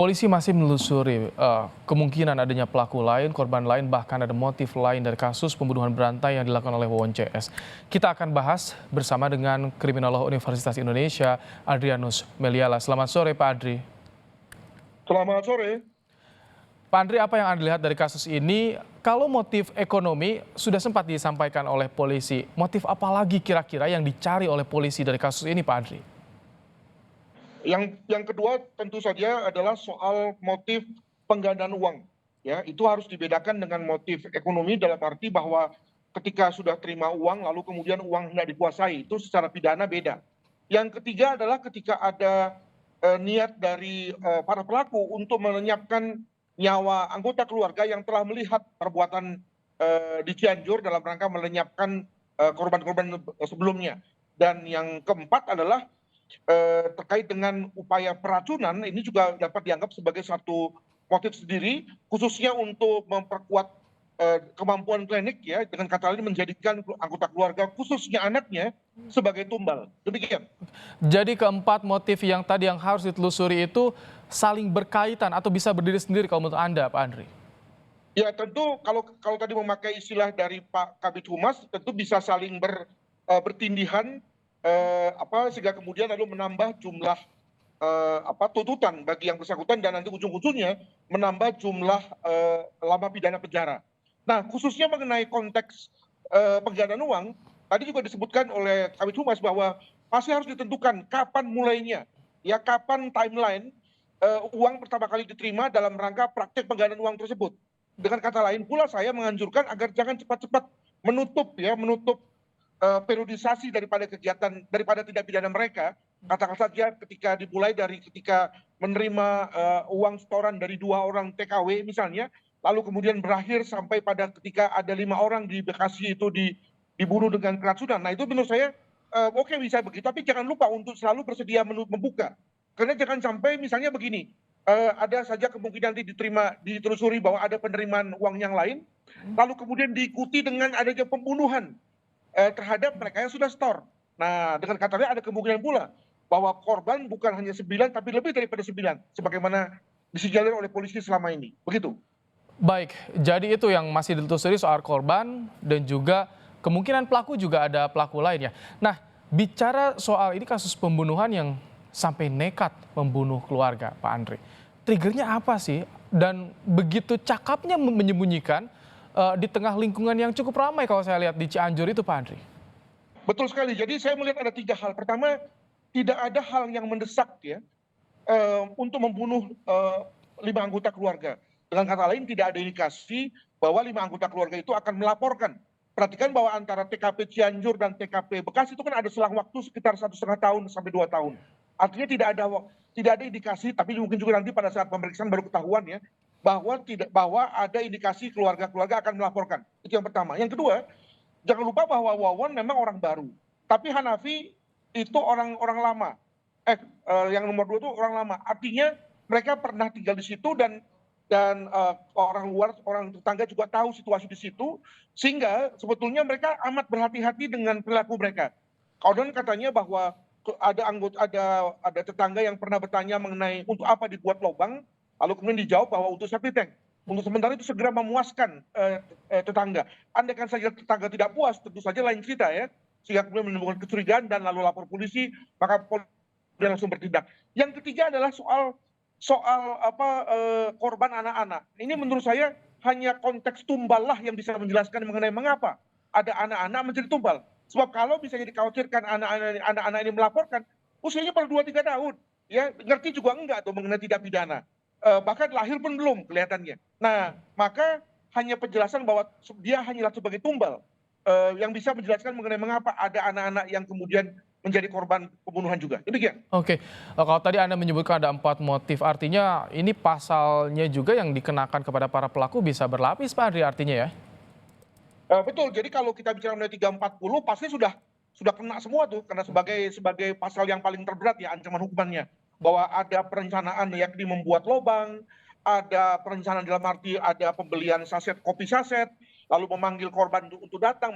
Polisi masih menelusuri kemungkinan adanya pelaku lain, korban lain, bahkan ada motif lain dari kasus pembunuhan berantai yang dilakukan oleh Wawon CS. Kita akan bahas bersama dengan Kriminolog Universitas Indonesia, Adrianus Meliala. Selamat sore, Pak Adri. Selamat sore. Pak Andri, apa yang Anda lihat dari kasus ini? Kalau motif ekonomi sudah sempat disampaikan oleh polisi, motif apa lagi kira-kira yang dicari oleh polisi dari kasus ini, Pak Andri? Yang kedua tentu saja adalah soal motif penggandaan uang. Ya, itu harus dibedakan dengan motif ekonomi dalam arti bahwa ketika sudah terima uang lalu kemudian uang tidak dikuasai, itu secara pidana beda. Yang ketiga adalah ketika ada niat dari para pelaku untuk melenyapkan nyawa anggota keluarga yang telah melihat perbuatan di Cianjur dalam rangka melenyapkan korban-korban sebelumnya. Dan yang keempat adalah terkait dengan upaya peracunan, ini juga dapat dianggap sebagai satu motif sendiri, khususnya untuk memperkuat kemampuan klinik, ya, dengan kata lain menjadikan anggota keluarga, khususnya anaknya, sebagai tumbal. Demikian. Jadi keempat motif yang tadi yang harus ditelusuri itu saling berkaitan atau bisa berdiri sendiri kalau menurut Anda, Pak Andri? Ya, tentu kalau tadi memakai istilah dari Pak Kabid Humas, tentu bisa saling bertindihan, sehingga kemudian lalu menambah jumlah tuntutan bagi yang bersangkutan dan nanti ujung-ujungnya menambah jumlah lama pidana penjara. Nah, khususnya mengenai konteks penggandaan uang, tadi juga disebutkan oleh Kabid Humas bahwa masih harus ditentukan kapan mulainya, ya, kapan timeline uang pertama kali diterima dalam rangka praktek penggandaan uang tersebut. Dengan kata lain pula saya menganjurkan agar jangan cepat-cepat menutup periodisasi daripada kegiatan daripada tindak pidana mereka. Katakan saja ketika dimulai dari ketika menerima uang setoran dari 2 orang TKW misalnya, lalu kemudian berakhir sampai pada ketika ada 5 orang di Bekasi itu dibunuh dengan keracunan. Nah, itu menurut saya oke, bisa begitu, tapi jangan lupa untuk selalu bersedia membuka. Karena jangan sampai misalnya begini, ada saja kemungkinan nanti ditelusuri bahwa ada penerimaan uang yang lain, lalu kemudian diikuti dengan adanya pembunuhan terhadap mereka yang sudah store. Nah, dengan kata lain ada kemungkinan pula bahwa korban bukan hanya 9 tapi lebih daripada 9, sebagaimana disinyalir oleh polisi selama ini. Begitu. Baik, jadi itu yang masih ditelusuri soal korban dan juga kemungkinan pelaku juga ada pelaku lainnya. Nah, bicara soal ini kasus pembunuhan yang sampai nekat membunuh keluarga, Pak Andri. Triggernya apa sih? Dan begitu cakapnya menyembunyikan di tengah lingkungan yang cukup ramai kalau saya lihat di Cianjur itu, Pak Andri. Betul sekali. Jadi saya melihat ada 3 hal. Pertama, tidak ada hal yang mendesak, ya, untuk membunuh 5 anggota keluarga. Dengan kata lain, tidak ada indikasi bahwa 5 anggota keluarga itu akan melaporkan. Perhatikan bahwa antara TKP Cianjur dan TKP Bekasi itu kan ada selang waktu sekitar 1,5 tahun sampai 2 tahun. Artinya tidak ada indikasi, tapi mungkin juga nanti pada saat pemeriksaan baru ketahuan, ya, bahwa ada indikasi keluarga-keluarga akan melaporkan. Itu yang pertama. Yang kedua, jangan lupa bahwa Wawon memang orang baru, tapi Hanafi itu orang lama. Yang nomor 2 itu orang lama. Artinya mereka pernah tinggal di situ dan orang luar, orang tetangga juga tahu situasi di situ, sehingga sebetulnya mereka amat berhati-hati dengan perilaku mereka. Konon katanya bahwa ada anggota ada tetangga yang pernah bertanya mengenai untuk apa dibuat lubang, lalu kemudian dijawab bahwa untuk safety tank. Untuk sementara itu segera memuaskan tetangga. Andaikan saja tetangga tidak puas, tentu saja lain cerita, ya. Sehingga kemudian menimbulkan kecurigaan dan lalu lapor polisi, maka polisi langsung bertindak. Yang ketiga adalah korban anak-anak. Ini menurut saya hanya konteks tumbal lah yang bisa menjelaskan mengenai mengapa ada anak-anak menjadi tumbal. Sebab kalau bisa dikhawatirkan anak-anak ini melaporkan, usianya baru 2-3 tahun, ya, ngerti juga enggak tuh mengenai tindak pidana. Bahkan lahir pun belum kelihatannya. Nah, maka hanya penjelasan bahwa dia hanyalah sebagai tumbal yang bisa menjelaskan mengenai mengapa ada anak-anak yang kemudian menjadi korban pembunuhan juga. Demikian. Oke, kalau tadi Anda menyebutkan ada 4 motif, artinya ini pasalnya juga yang dikenakan kepada para pelaku bisa berlapis, Pak Andri, artinya ya? Betul. Jadi kalau kita bicara mengenai 340 pasti sudah kena semua tuh, karena sebagai pasal yang paling terberat, ya, ancaman hukumannya. Bahwa ada perencanaan yakni membuat lobang, ada perencanaan dalam arti ada pembelian kopi saset, lalu memanggil korban untuk datang,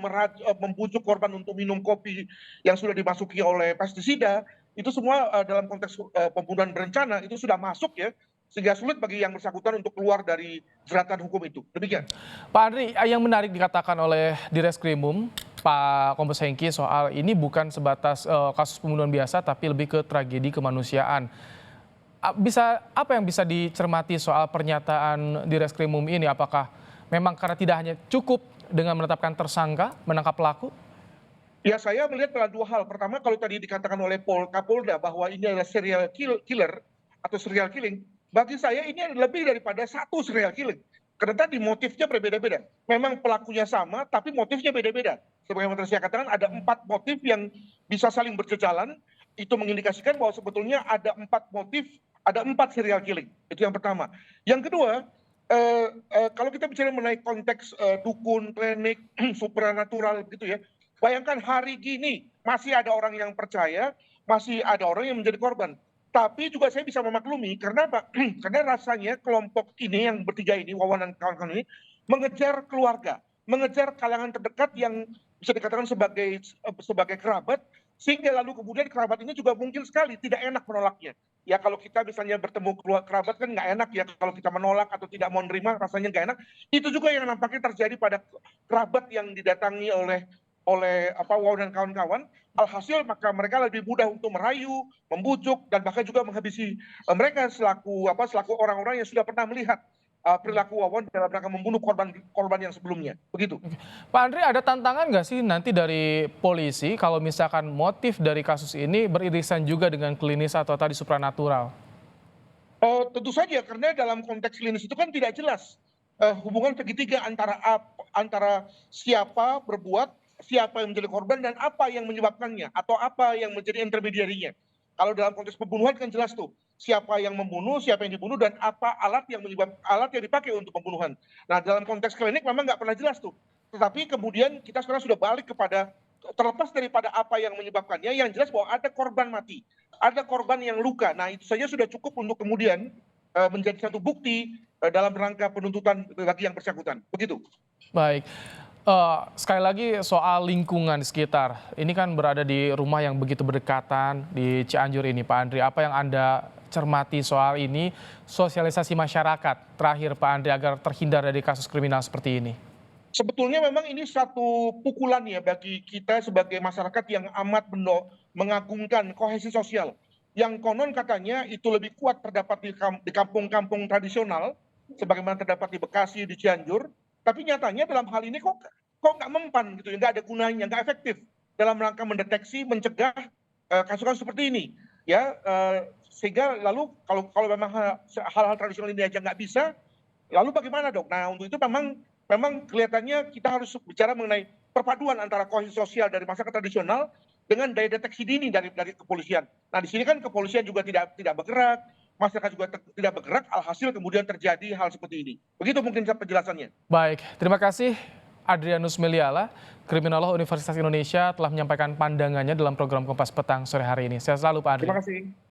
membujuk korban untuk minum kopi yang sudah dimasuki oleh pestisida, itu semua dalam konteks pembunuhan berencana itu sudah masuk, ya. sehingga sulit bagi yang bersangkutan untuk keluar dari jeratan hukum itu. Demikian. Pak Andri, yang menarik dikatakan oleh Direskrimum, Pak Kombes Hengki, soal ini bukan sebatas kasus pembunuhan biasa, tapi lebih ke tragedi kemanusiaan. Apa yang bisa dicermati soal pernyataan Direskrimum ini? Apakah memang karena tidak hanya cukup dengan menetapkan tersangka, menangkap pelaku? Ya, saya melihat adalah dua hal. Pertama, kalau tadi dikatakan oleh Kapolda bahwa ini adalah serial killer atau serial killing, bagi saya ini adalah lebih daripada satu serial killing. Karena tadi motifnya berbeda-beda. Memang pelakunya sama, tapi motifnya beda-beda. Sebagaimana tadi saya katakan, ada 4 motif yang bisa saling berjejalan. Itu mengindikasikan bahwa sebetulnya ada 4 motif, ada 4 serial killing. Itu yang pertama. Yang kedua, kalau kita bicara mengenai konteks dukun, klinik, supranatural gitu ya, bayangkan hari gini masih ada orang yang percaya, masih ada orang yang menjadi korban. Tapi juga saya bisa memaklumi, karena apa? Karena rasanya kelompok ini yang bertiga ini, Wawan dan kawan-kawan ini, mengejar keluarga, mengejar kalangan terdekat yang bisa dikatakan sebagai kerabat, sehingga lalu kemudian kerabat ini juga mungkin sekali tidak enak menolaknya. Ya kalau kita misalnya bertemu kerabat kan nggak enak ya, kalau kita menolak atau tidak mau menerima rasanya nggak enak. Itu juga yang nampaknya terjadi pada kerabat yang didatangi oleh Wow dan kawan-kawan. Alhasil maka mereka lebih mudah untuk merayu, membujuk, dan bahkan juga menghabisi mereka selaku orang-orang yang sudah pernah melihat perilaku Wawan dalam rangka membunuh korban yang sebelumnya. Begitu. Pak Andri, ada tantangan nggak sih nanti dari polisi kalau misalkan motif dari kasus ini beririsan juga dengan klinis atau tadi supranatural? Tentu saja, karena dalam konteks klinis itu kan tidak jelas hubungan segitiga antara siapa berbuat, siapa yang menjadi korban, dan apa yang menyebabkannya, atau apa yang menjadi intermediarinya. Kalau dalam konteks pembunuhan kan jelas tuh, siapa yang membunuh, siapa yang dibunuh, dan apa alat yang dipakai untuk pembunuhan. Nah, dalam konteks klinik memang nggak pernah jelas tuh. Tetapi kemudian kita sekarang sudah balik kepada, terlepas daripada apa yang menyebabkannya, yang jelas bahwa ada korban mati, ada korban yang luka. Nah, itu saja sudah cukup untuk kemudian menjadi satu bukti dalam rangka penuntutan bagi yang bersangkutan. Begitu. Baik. Sekali lagi soal lingkungan di sekitar, ini kan berada di rumah yang begitu berdekatan di Cianjur ini, Pak Andri. Apa yang Anda cermati soal ini, sosialisasi masyarakat terakhir Pak Andri agar terhindar dari kasus kriminal seperti ini? Sebetulnya memang ini satu pukulan ya bagi kita sebagai masyarakat yang amat mengagungkan kohesi sosial. Yang konon katanya itu lebih kuat terdapat di kampung-kampung tradisional, sebagaimana terdapat di Bekasi, di Cianjur. Tapi nyatanya dalam hal ini kok nggak mempan gitu ya, nggak ada gunanya, nggak efektif dalam rangka mendeteksi, mencegah kasus-kasus seperti ini. Ya, sehingga lalu kalau memang hal-hal tradisional ini aja nggak bisa, lalu bagaimana dok? Nah, untuk itu memang kelihatannya kita harus bicara mengenai perpaduan antara kohesi sosial dari masyarakat tradisional dengan daya deteksi dini dari kepolisian. Nah, di sini kan kepolisian juga tidak bergerak, masyarakat juga tidak bergerak, alhasil kemudian terjadi hal seperti ini. Begitu mungkin penjelasannya. Baik, terima kasih Adrianus Meliala, kriminolog Universitas Indonesia telah menyampaikan pandangannya dalam program Kompas Petang sore hari ini. Sehat selalu Pak Adri. Terima kasih.